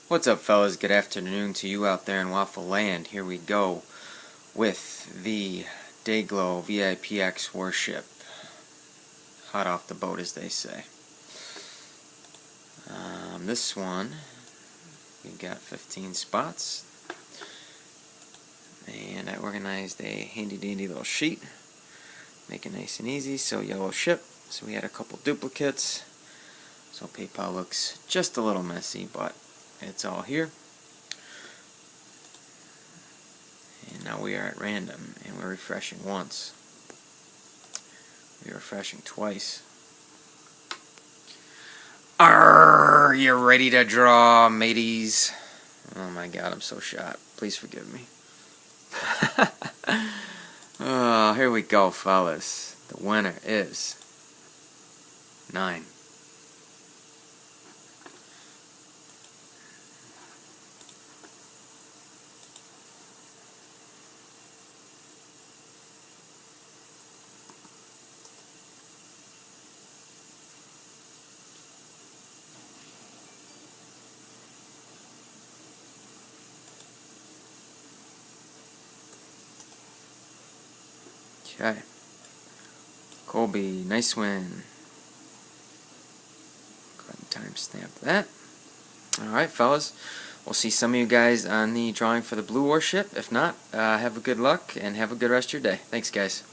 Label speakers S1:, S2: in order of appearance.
S1: What's up, fellas? Good afternoon to you out there in Waffle Land. Here we go with the DayGlo VIPX Warship. Hot off the boat, as they say. This one, we got 15 spots. And I organized a handy-dandy little sheet. Make it nice and easy. So yellow ship. So we had a couple duplicates. So PayPal looks just a little messy, but it's all here. And now we are at random, and we're refreshing once. We're refreshing twice. Are you ready to draw, mateys? Oh my god, I'm so shot. Please forgive me. Oh, here we go, fellas. The winner is 9. Okay. Colby, nice win. Go ahead and timestamp that. Alright, fellas. We'll see some of you guys on the drawing for the blue warship. If not, have a good luck and have a good rest of your day. Thanks, guys.